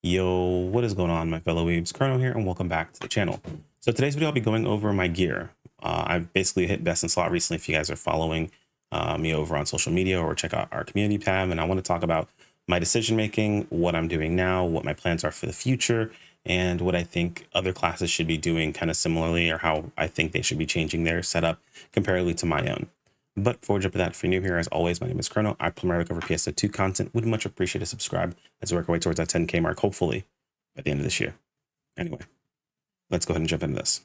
Yo, what is going on, my fellow weebs? Chrono here, and welcome back to the channel. So today's video, I'll be going over my gear. I've basically hit best in slot recently. If you guys are following me over on social media or check out our community tab, and I want to talk about my decision making, what I'm doing now, what my plans are for the future, and what I think other classes should be doing kind of similarly, or how I think they should be changing their setup comparatively to my own. But before we jump to that, if you're new here, as always, my name is Chrono. I primarily cover PSO2 content. Would much appreciate a subscribe as we work our way towards that 10K mark, hopefully by the end of this year. Anyway, let's go ahead and jump into this.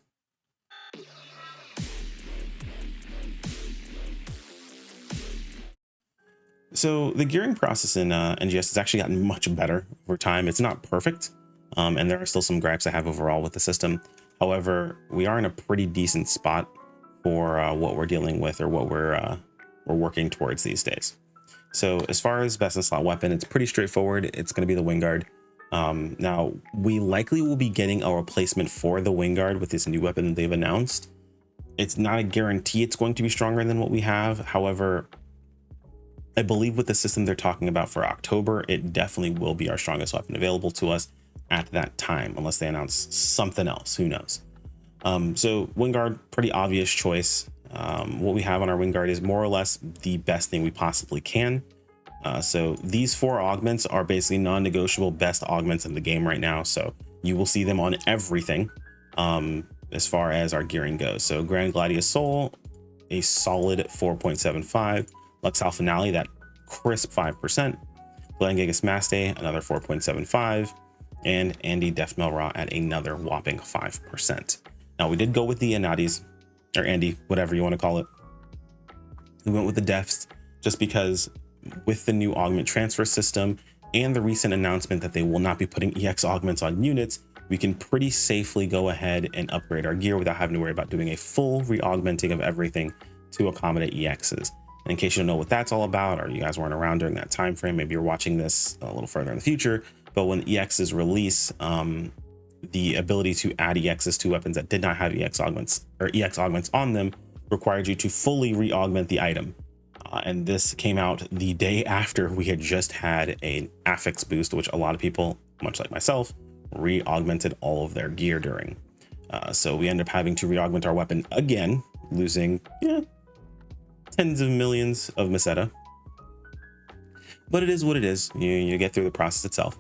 So the gearing process in NGS has actually gotten much better over time. It's not perfect, and there are still some gripes I have overall with the system. However, we are in a pretty decent spot for what we're dealing with, or what we're working towards these days. So as far as best in slot weapon, it's pretty straightforward. It's going to be the Wingard. Now we likely will be getting a replacement for the Wingard with this new weapon that they've announced. It's not a guarantee it's going to be stronger than what we have. However, I believe with the system they're talking about for October, it definitely will be our strongest weapon available to us at that time, unless they announce something else. Who knows? So Wingard, pretty obvious choice. What we have on our Wingard is more or less the best thing we possibly can. So these 4 augments are basically non-negotiable best augments in the game right now. So you will see them on everything as far as our gearing goes. So Grand Gladius Soul, a solid 4.75. Luxal Finale, that crisp 5%. Glengigas Maste, another 4.75. And Andy Deathmail Raw at another whopping 5%. Now we did go with the Anadis, or Andy, whatever you want to call it. We went with the Defs just because with the new augment transfer system and the recent announcement that they will not be putting EX augments on units, we can pretty safely go ahead and upgrade our gear without having to worry about doing a full re-augmenting of everything to accommodate EXs. And in case you don't know what that's all about, or you guys weren't around during that time frame, maybe you're watching this a little further in the future, but when EXs release, the ability to add EXs to weapons that did not have EX augments on them required you to fully re-augment the item. And this came out the day after we had just had an affix boost, which a lot of people, much like myself, re-augmented all of their gear during. So we ended up having to re-augment our weapon again, losing tens of millions of Meseta. But it is what it is. You get through the process itself.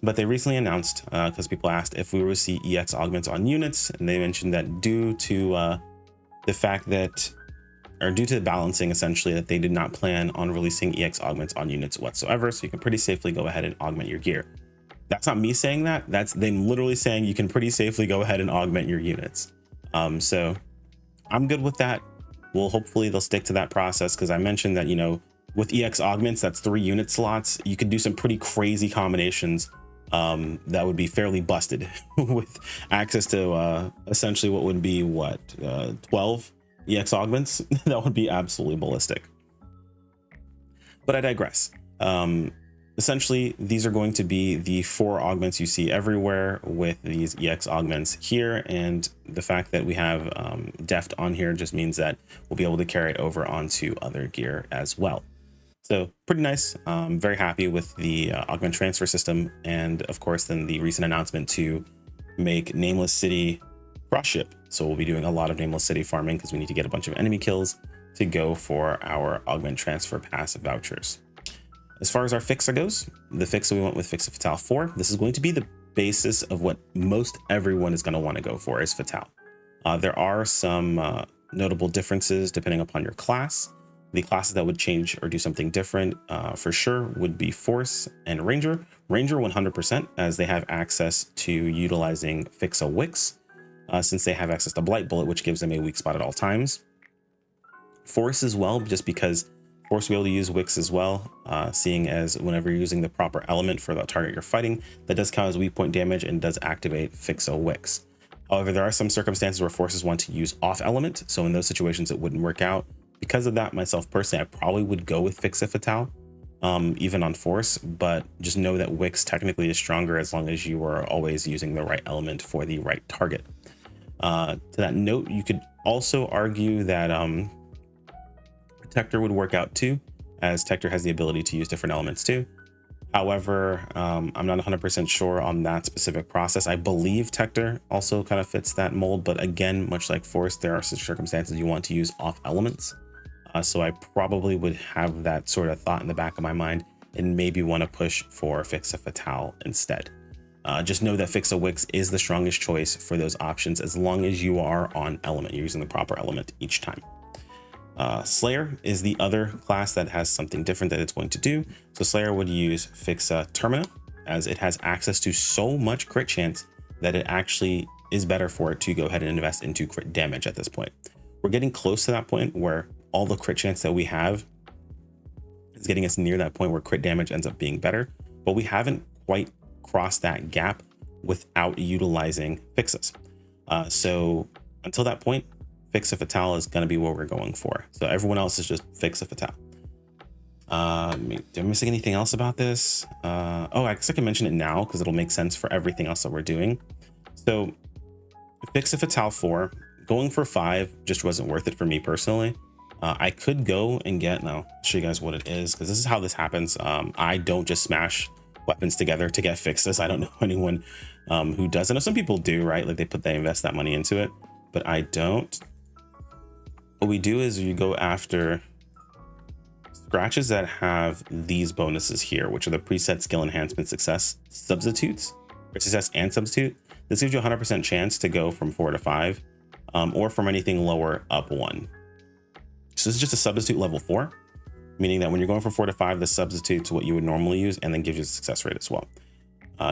But they recently announced, because people asked if we were to see EX augments on units, and they mentioned that due to the fact that, or due to the balancing essentially, that they did not plan on releasing EX augments on units whatsoever. So you can pretty safely go ahead and augment your gear. That's not me saying that. That's them literally saying you can pretty safely go ahead and augment your units. So I'm good with that. Well, hopefully they'll stick to that process, because I mentioned that, with EX augments, that's 3 unit slots. You could do some pretty crazy combinations that would be fairly busted with access to essentially what would be 12 EX augments. That would be absolutely ballistic. But I digress. Essentially, these are going to be the 4 augments you see everywhere with these EX augments here, and the fact that we have Deft on here just means that we'll be able to carry it over onto other gear as well. So pretty nice. Very happy with the augment transfer system, and of course then the recent announcement to make Nameless City cross ship. So we'll be doing a lot of Nameless City farming because we need to get a bunch of enemy kills to go for our augment transfer pass vouchers. As far as our fixa goes, the fixa we went with Fixa Fatale 4. This is going to be the basis of what most everyone is going to want to go for, is Fatale. There are some notable differences depending upon your class. The classes that would change or do something different for sure would be Force and Ranger. Ranger 100%, as they have access to utilizing Fixa Wicks, since they have access to Blight Bullet, which gives them a weak spot at all times. Force as well, just because Force will be able to use Wicks as well, seeing as whenever you're using the proper element for the target you're fighting, that does count as weak point damage and does activate Fixa Wicks. However, there are some circumstances where Forces want to use off element, so in those situations it wouldn't work out. Because of that, myself personally, I probably would go with Fixa Fatale, even on Force, but just know that Wicks technically is stronger as long as you are always using the right element for the right target. To that note, you could also argue that Protector would work out too, as Tector has the ability to use different elements too. However, I'm not 100% sure on that specific process. I believe Tector also kind of fits that mold, but again, much like Force, there are such circumstances you want to use off elements. So I probably would have that sort of thought in the back of my mind and maybe want to push for Fixa Fatale instead. Just know that Fixa Wix is the strongest choice for those options as long as you are on element, you're using the proper element each time. Slayer is the other class that has something different that it's going to do. So Slayer would use Fixa Termina, as it has access to so much crit chance that it actually is better for it to go ahead and invest into crit damage at this point. We're getting close to that point where all the crit chance that we have is getting us near that point where crit damage ends up being better, but we haven't quite crossed that gap without utilizing Fixas. So until that point, Fixa Fatale is going to be what we're going for. So everyone else is just Fixa Fatale. Am I missing anything else about this? Oh, I guess I can mention it now because it'll make sense for everything else that we're doing. So Fixa Fatale 4, going for 5 just wasn't worth it for me personally. I could go and get, now I'll show you guys what it is, because this is how this happens. I don't just smash weapons together to get fixes. I don't know anyone who does. I know some people do, right? Like they invest that money into it, but I don't. What we do is you go after scratches that have these bonuses here, which are the preset skill enhancement success substitutes, or success and substitute. This gives you a 100% chance to go from 4 to 5, or from anything lower up 1. So this is just a substitute level 4, meaning that when you're going from 4 to 5, the substitutes what you would normally use and then gives you a success rate as well.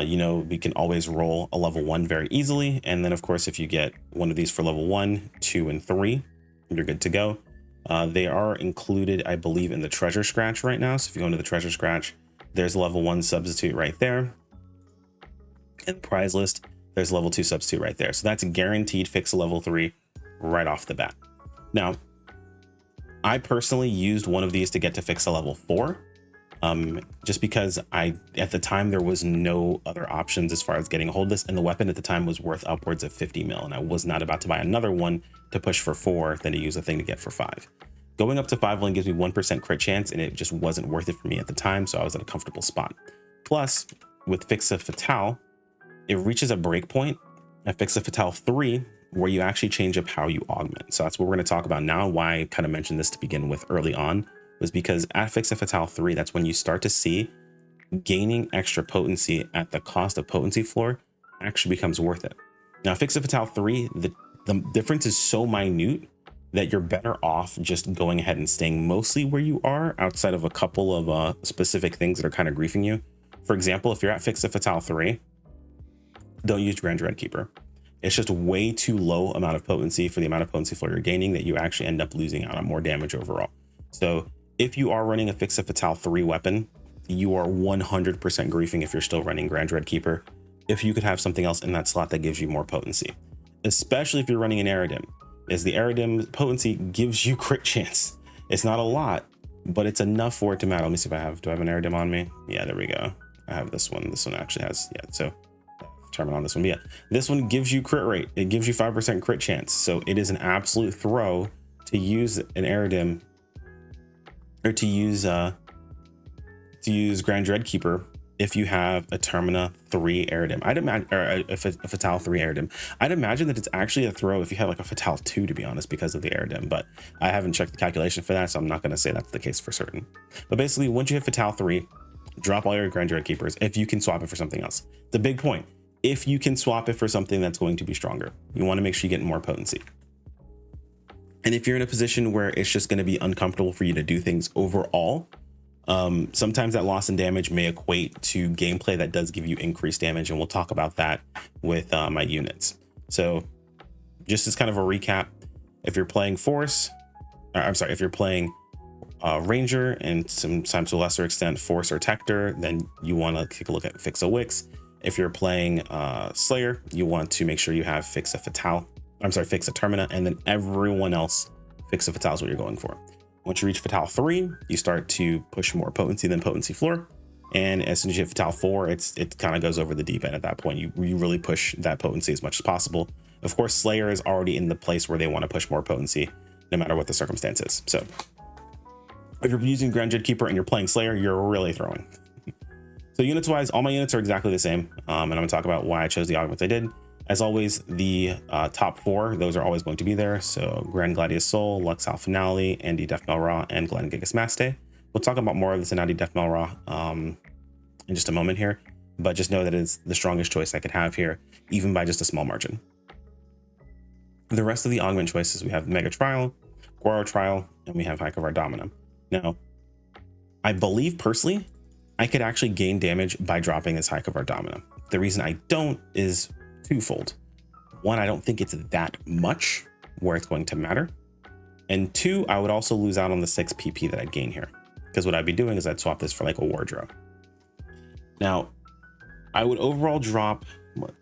You know, we can always roll a level 1 very easily. And then of course, if you get one of these for level 1, 2, and 3, you're good to go. They are included, I believe, in the treasure scratch right now. So if you go into the treasure scratch, there's a level 1 substitute right there. In the prize list, there's a level 2 substitute right there. So that's a guaranteed fix a level 3 right off the bat. Now, I personally used one of these to get to fix a level 4, just because at the time there was no other options as far as getting a hold of this, and the weapon at the time was worth upwards of 50 mil, and I was not about to buy another one to push for 4 than to use a thing to get for 5. Going up to 5 only gives me 1% crit chance, and it just wasn't worth it for me at the time, so I was at a comfortable spot. Plus, with Fixa Fatale, it reaches a breakpoint at Fixa Fatale 3 where you actually change up how you augment. So that's what we're going to talk about now. Why I kind of mentioned this to begin with early on was because at Fixa Fatale 3, that's when you start to see gaining extra potency at the cost of potency floor actually becomes worth it. Now, Fixa Fatale 3, the difference is so minute that you're better off just going ahead and staying mostly where you are outside of a couple of specific things that are kind of griefing you. For example, if you're at Fixa Fatale 3, don't use Grand Dread Keeper. It's just way too low amount of potency for the amount of potency floor you're gaining that you actually end up losing out on more damage overall. So if you are running a Fixa Fatale 3 weapon, you are 100% griefing if you're still running Grand Dread Keeper. If you could have something else in that slot that gives you more potency, especially if you're running an Aerodym, as the Aerodym potency gives you crit chance. It's not a lot, but it's enough for it to matter. Let me see if do I have an Aerodym on me? Yeah, there we go. I have this one. This one actually has, yeah, so on this one. But yeah, this one gives you crit rate. It gives you 5% crit chance. So it is an absolute throw to use an Aerodym, or to use Grand Dread Keeper if you have a Termina 3 Aerodym. I'd imagine, or a Fatale 3 Aerodym. I'd imagine that it's actually a throw if you have like a Fatale 2, to be honest, because of the Aerodym, but I haven't checked the calculation for that, so I'm not going to say that's the case for certain. But basically, once you hit Fatale 3, drop all your Grand Dread Keepers if you can swap it for something else. The big point, if you can swap it for something that's going to be stronger, you want to make sure you get more potency. And if you're in a position where it's just going to be uncomfortable for you to do things overall, sometimes that loss in damage may equate to gameplay that does give you increased damage. And we'll talk about that with my units. So just as kind of a recap, if you're playing if you're playing Ranger and sometimes to a lesser extent Force or Tector, then you want to take a look at Fixa Wix. If you're playing Slayer, you want to make sure you have Fixa Termina, and then everyone else, Fixa Fatale is what you're going for. Once you reach Fatale 3, you start to push more potency than potency floor. And as soon as you hit Fatale 4, it kind of goes over the deep end at that point. You really push that potency as much as possible. Of course, Slayer is already in the place where they want to push more potency, no matter what the circumstance is. So if you're using Grand Dread Keeper and you're playing Slayer, you're really throwing. So units wise, all my units are exactly the same. And I'm gonna talk about why I chose the augments I did. As always, the top 4, those are always going to be there. So Grand Gladius Soul, Lux Al Finale, Andy Deathmell Raw, and Glenn Gigas Maste. We'll talk about more of this in Andy Deathmell Raw in just a moment here, but just know that it's the strongest choice I could have here, even by just a small margin. The rest of the augment choices, we have Mega Trial, Guaro Trial, and we have Hike of our Domino. Now, I believe personally, I could actually gain damage by dropping this Hike of our Domino. The reason I don't is twofold. One, I don't think it's that much where it's going to matter. And 2, I would also lose out on the 6 PP that I'd gain here. Because what I'd be doing is I'd swap this for like a wardrobe. Now, I would overall drop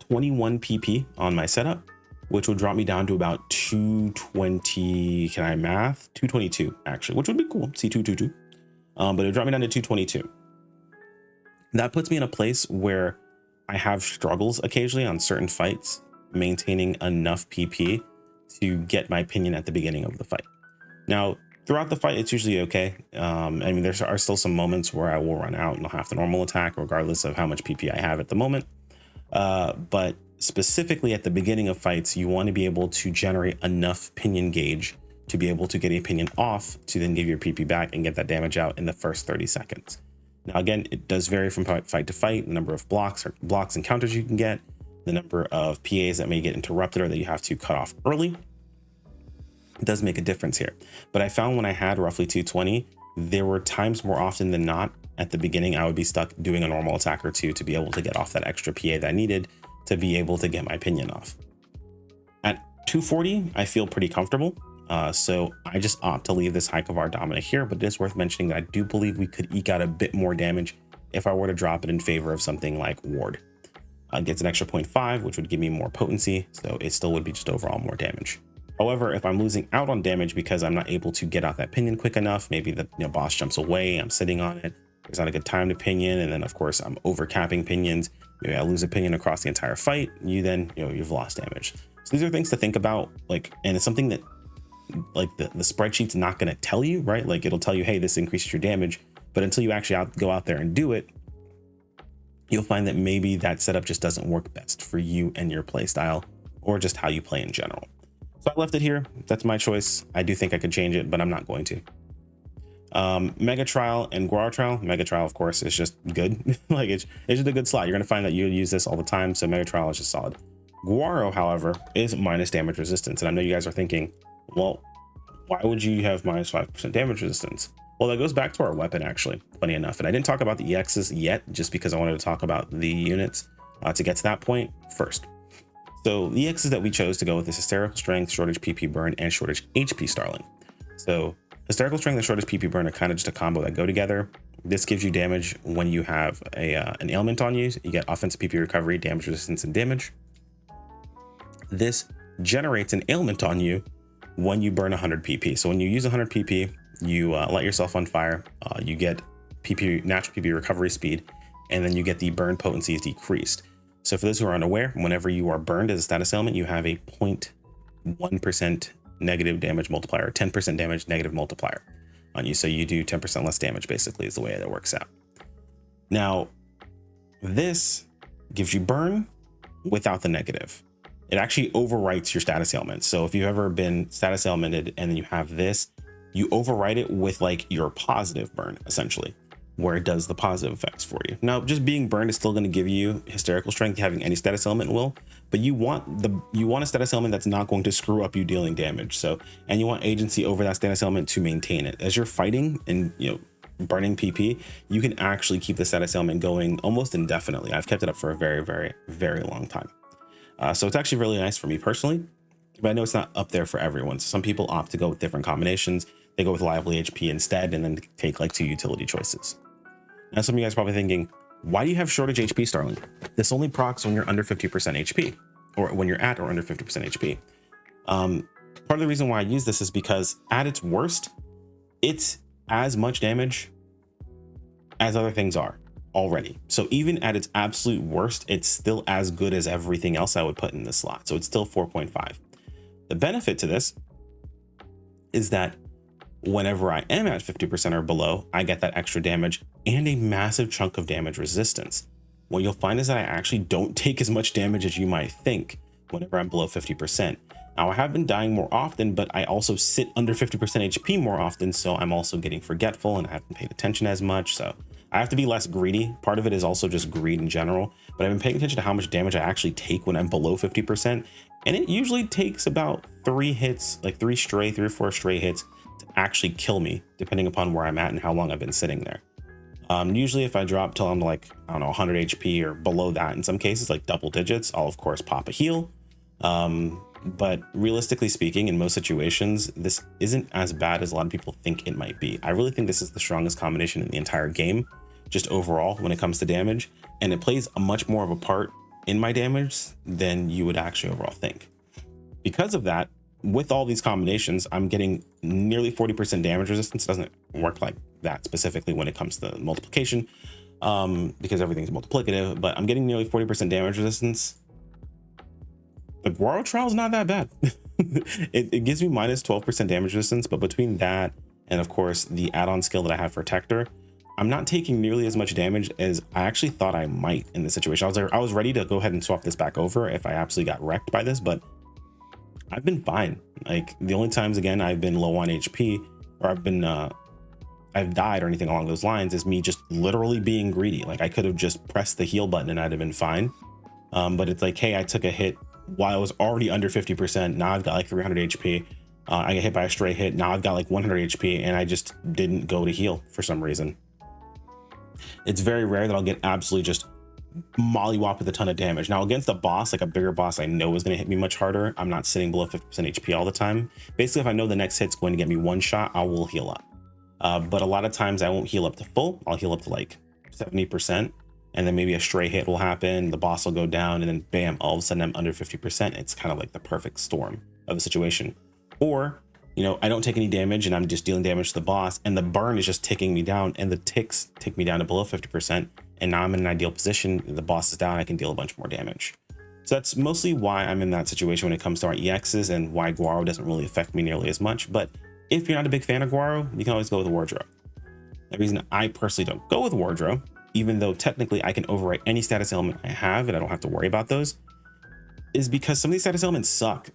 21 PP on my setup, which would drop me down to about 220. Can I math? 222 actually, which would be cool. C222. But it would drop me down to 222. That puts me in a place where I have struggles occasionally on certain fights, maintaining enough PP to get my opinion at the beginning of the fight. Now, throughout the fight, it's usually okay. I mean, there are still some moments where I will run out and I'll have the normal attack, regardless of how much PP I have at the moment. But specifically at the beginning of fights, you want to be able to generate enough pinion gauge to be able to get a pinion off to then give your PP back and get that damage out in the first 30 seconds. Now, again, it does vary from fight to fight, the number of blocks and counters you can get, the number of PAs that may get interrupted or that you have to cut off early. It does make a difference here. But I found when I had roughly 220, there were times more often than not at the beginning, I would be stuck doing a normal attack or 2 to be able to get off that extra PA that I needed to be able to get my pinion off. At 240, I feel pretty comfortable. So I just opt to leave this Hike of our Domino here, but it is worth mentioning that I do believe we could eke out a bit more damage if I were to drop it in favor of something like Ward. It gets an extra 0.5, which would give me more potency, so it still would be just overall more damage. However, if I'm losing out on damage because I'm not able to get out that pinion quick enough, maybe the boss jumps away, I'm sitting on it, there's not a good time to pinion, and then of course I'm over capping pinions, maybe I lose a pinion across the entire fight, you've lost damage. So these are things to think about, and it's something that the spreadsheet's not going to tell you, right? Like it'll tell you, hey, this increases your damage, but until you actually go out there and do it, you'll find that maybe that setup just doesn't work best for you and your play style, or just how you play in general. So I left it here. That's my choice. I do think I could change it, but I'm not going to. Mega Trial and Guaro Trial. Mega Trial, of course, is just good. It's just a good slot. You're going to find that you use this all the time. So Mega Trial is just solid. Guaro, however, is minus damage resistance. And I know you guys are thinking, well, why would you have minus 5% damage resistance? Well, that goes back to our weapon, actually, funny enough. And I didn't talk about the EXs yet, just because I wanted to talk about the units to get to that point first. So the EXs that we chose to go with is Hysterical Strength, Shortage PP Burn, and Shortage HP Starling. So Hysterical Strength and Shortage PP Burn are kind of just a combo that go together. This gives you damage when you have an ailment on you. You get offensive PP recovery, damage resistance, and damage. This generates an ailment on you when you burn 100 PP. So when you use 100 PP, you light yourself on fire, you get natural PP recovery speed, and then you get the burn potency is decreased. So for those who are unaware, whenever you are burned as a status element, you have a 0.1% negative damage multiplier, 10% damage negative multiplier on you. So you do 10% less damage, basically, is the way that works out. Now, this gives you burn without the negative. It actually overwrites your status ailments. So if you've ever been status ailmented and then you have this, you overwrite it with your positive burn, essentially, where it does the positive effects for you. Now, just being burned is still going to give you hysterical strength, having any status element will, but you want a status element that's not going to screw up you dealing damage. So, and you want agency over that status element to maintain it. As you're fighting and burning PP, you can actually keep the status element going almost indefinitely. I've kept it up for a very, very, very long time. So it's actually really nice for me personally, but I know it's not up there for everyone. So some people opt to go with different combinations. They go with lively HP instead, and then take 2 utility choices. Now, some of you guys are probably thinking, why do you have shortage HP, Starling? This only procs when you're under 50% HP, or when you're at or under 50% HP. Part of the reason why I use this is because at its worst, it's as much damage as other things are already. So even at its absolute worst, it's still as good as everything else I would put in this slot. So it's still 4.5. The benefit to this is that Whenever I am at 50% or below, I get that extra damage and a massive chunk of damage resistance. What you'll find is that I actually don't take as much damage as you might think whenever I'm below 50%. Now, I have been dying more often, but I also sit under 50% HP more often, so I'm also getting forgetful and I haven't paid attention as much, so I have to be less greedy. Part of it is also just greed in general, but I've been paying attention to how much damage I actually take when I'm below 50%, and it usually takes about 3 hits, like 3 or 4 stray hits to actually kill me, depending upon where I'm at and how long I've been sitting there. Usually if I drop till I'm like, I don't know, 100 HP or below that, in some cases like double digits, I'll of course pop a heal. But realistically speaking, in most situations, this isn't as bad as a lot of people think it might be. I really think this is the strongest combination in the entire game, just overall when it comes to damage, and it plays a much more of a part in my damage than you would actually overall think. Because of that, with all these combinations, I'm getting nearly 40% damage resistance. It doesn't work like that specifically when it comes to multiplication, because everything's multiplicative, but I'm getting nearly 40% damage resistance. The Guaro trial is not that bad. it gives me minus 12% damage resistance, but between that and of course the add-on skill that I have for Protector, I'm not taking nearly as much damage as I actually thought I might in this situation. I was ready to go ahead and swap this back over if I absolutely got wrecked by this, but I've been fine. Like the only times again I've been low on HP or I've died or anything along those lines is me just literally being greedy. Like I could have just pressed the heal button and I'd have been fine. But it's like, hey, I took a hit while I was already under 50%. Now I've got like 300 HP. I get hit by a stray hit. Now I've got like 100 HP and I just didn't go to heal for some reason. It's very rare that I'll get absolutely just mollywop with a ton of damage. Now against a boss, like a bigger boss I know is going to hit me much harder, I'm not sitting below 50% HP all the time. Basically, if I know the next hit's going to get me one shot, I will heal up. But a lot of times I won't heal up to full. I'll heal up to like 70%. And then maybe a stray hit will happen, the boss will go down, and then bam, all of a sudden I'm under 50%. It's kind of like the perfect storm of a situation. Or, you know, I don't take any damage and I'm just dealing damage to the boss and the burn is just ticking me down and the ticks tick me down to below 50%. And now I'm in an ideal position. The boss is down, I can deal a bunch more damage. So that's mostly why I'm in that situation when it comes to our EXs and why Guaro doesn't really affect me nearly as much. But if you're not a big fan of Guaro, you can always go with Wardrobe. The reason I personally don't go with Wardrobe, even though technically I can overwrite any status element I have and I don't have to worry about those, is because some of these status elements suck.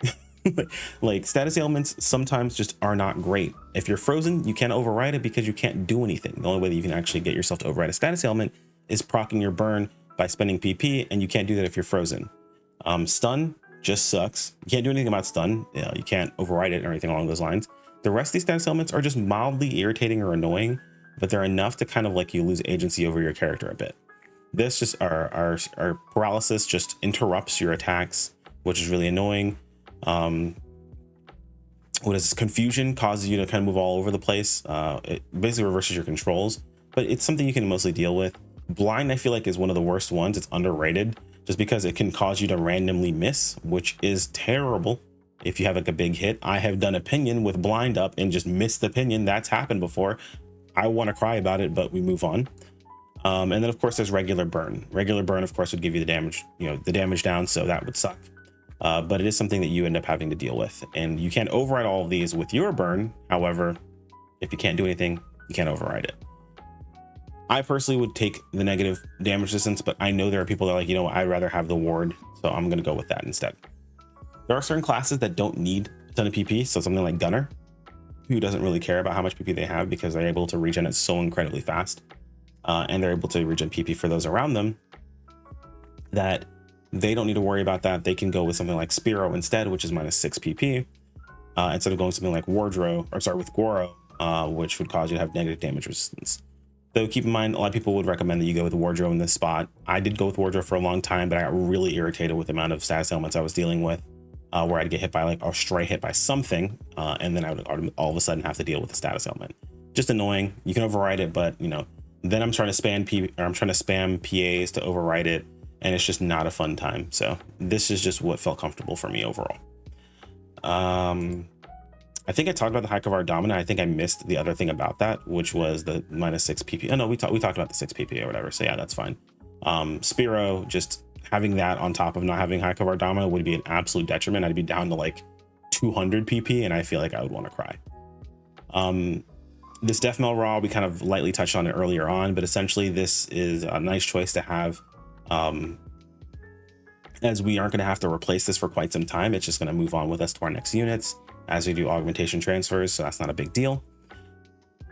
Like status elements sometimes just are not great. If you're frozen, you can't override it because you can't do anything. The only way that you can actually get yourself to override a status element is proccing your burn by spending PP, and you can't do that if you're frozen. Stun just sucks. You can't do anything about stun. You can't override it or anything along those lines. The rest of these status elements are just mildly irritating or annoying, but they're enough to kind of like you lose agency over your character a bit. This just our paralysis just interrupts your attacks, which is really annoying. What is confusion causes you to kind of move all over the place. It basically reverses your controls, but it's something you can mostly deal with. Blind, I feel like, is one of the worst ones. It's underrated just because it can cause you to randomly miss, which is terrible. If you have like a big hit, I have done opinion with blind up and just missed the opinion. That's happened before. I want to cry about it, but we move on. And then of course there's regular burn. Regular burn, of course, would give you the damage, the damage down. So that would suck. But it is something that you end up having to deal with, and you can't override all of these with your burn. However, if you can't do anything, you can't override it. I personally would take the negative damage resistance, but I know there are people that are like, I'd rather have the ward. So I'm going to go with that instead. There are certain classes that don't need a ton of PP. So something like Gunner, who doesn't really care about how much PP they have because they're able to regen it so incredibly fast. And they're able to regen PP for those around them, that they don't need to worry about that. They can go with something like Spiro instead, which is minus 6 PP, instead of going something like with Guaro, which would cause you to have negative damage resistance. Though keep in mind, a lot of people would recommend that you go with Wardrobe in this spot. I did go with Wardrobe for a long time, but I got really irritated with the amount of status elements I was dealing with, where I'd get hit by like a stray hit by something, and then I would all of a sudden have to deal with the status element. Just annoying. You can override it, but then I'm trying to spam PAs to override it, and it's just not a fun time. So this is just what felt comfortable for me overall. I think I talked about the Haikavar Dominant. I think I missed the other thing about that, which was the minus 6 PP. Oh no, we talked about the 6 PP or whatever. So yeah, that's fine. Spiro, just having that on top of not having Haikavar Dominant would be an absolute detriment. I'd be down to like 200 PP, and I feel like I would want to cry. This Def Mel Raw, we kind of lightly touched on it earlier on, but essentially this is a nice choice to have, as we aren't going to have to replace this for quite some time. It's just going to move on with us to our next units as we do augmentation transfers, so that's not a big deal.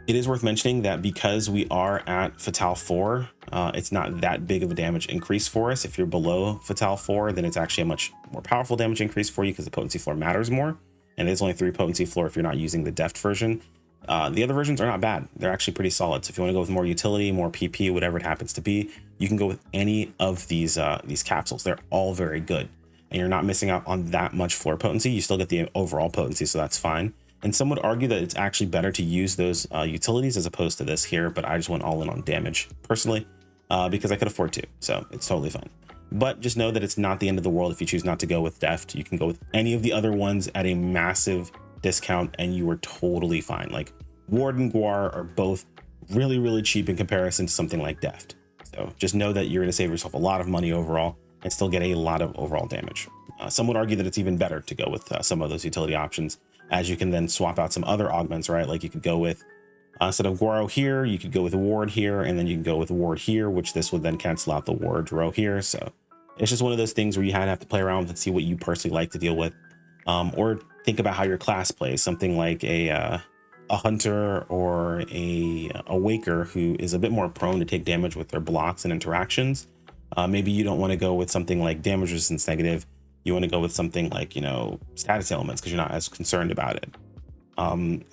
It is worth mentioning that because we are at Fatal 4, it's not that big of a damage increase for us. If you're below Fatal 4, then it's actually a much more powerful damage increase for you because the potency floor matters more. And it's only 3 potency floor if you're not using the deft version. The other versions are not bad. They're actually pretty solid. So if you want to go with more utility, more PP, whatever it happens to be, you can go with any of these capsules. They're all very good. And you're not missing out on that much floor potency. You still get the overall potency, so that's fine. And some would argue that it's actually better to use those utilities as opposed to this here, but I just went all in on damage personally because I could afford to, so it's totally fine. But just know that it's not the end of the world if you choose not to go with deft. You can go with any of the other ones at a massive discount and you are totally fine. Like Ward and Guar are both really, really cheap in comparison to something like deft. So just know that you're going to save yourself a lot of money overall and still get a lot of overall damage. Some would argue that it's even better to go with some of those utility options, as you can then swap out some other augments, right? Like you could go with, instead of Guaro here, you could go with Ward here, and then you can go with Ward here, which this would then cancel out the Ward row here. So it's just one of those things where you have to play around with and see what you personally like to deal with, or think about how your class plays. Something like a hunter or a waker who is a bit more prone to take damage with their blocks and interactions. Maybe you don't want to go with something like damage resistance negative. You want to go with something like, you know, status elements because you're not as concerned about it.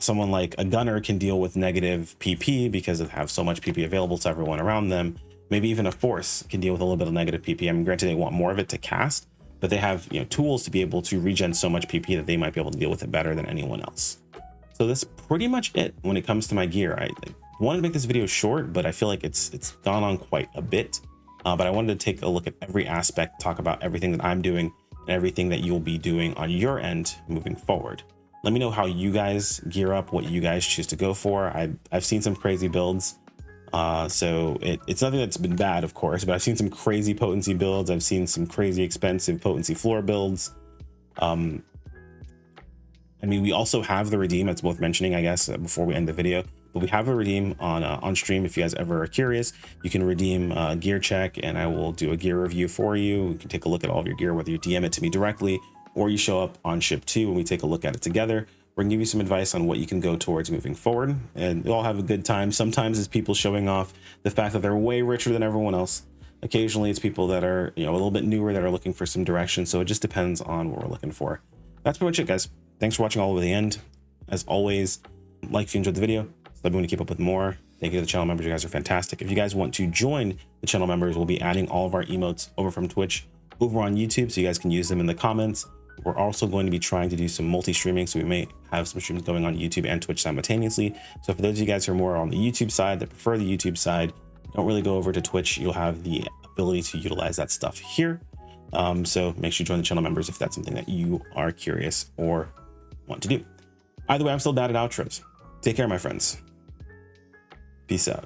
Someone like a gunner can deal with negative PP because they have so much PP available to everyone around them. Maybe even a force can deal with a little bit of negative PP. I mean, granted, they want more of it to cast, but they have, you know, tools to be able to regen so much PP that they might be able to deal with it better than anyone else. So that's pretty much it when it comes to my gear. I wanted to make this video short, but I feel like it's gone on quite a bit. But I wanted to take a look at every aspect, talk about everything that I'm doing and everything that you'll be doing on your end moving forward. Let me know how you guys gear up, what you guys choose to go for. I've seen some crazy builds. So it's nothing that's been bad, of course, but I've seen some crazy potency builds. I've seen some crazy expensive potency floor builds. I mean, we also have the redeem. It's worth mentioning, I guess, before we end the video. But we have a redeem on stream. If you guys ever are curious, you can redeem gear check and I will do a gear review for you. You can take a look at all of your gear, whether you DM it to me directly or you show up on ship 2 and we take a look at it together. We're gonna give you some advice on what you can go towards moving forward, and you'll all have a good time. Sometimes it's people showing off the fact that they're way richer than everyone else. Occasionally it's people that are, you know, a little bit newer that are looking for some direction. So it just depends on what we're looking for. That's pretty much it, guys. Thanks for watching all the way to the end. As always, like if you enjoyed the video. Let me want to keep up with more. Thank you to the channel members. You guys are fantastic. If you guys want to join the channel members, we'll be adding all of our emotes over from Twitch over on YouTube, so you guys can use them in the comments. We're also going to be trying to do some multi-streaming, so we may have some streams going on YouTube and Twitch simultaneously. So for those of you guys who are more on the YouTube side, that prefer the YouTube side, don't really go over to Twitch, you'll have the ability to utilize that stuff here. So make sure you join the channel members if that's something that you are curious or want to do. Either way, I'm still bad at outros. Take care, my friends. Peace out.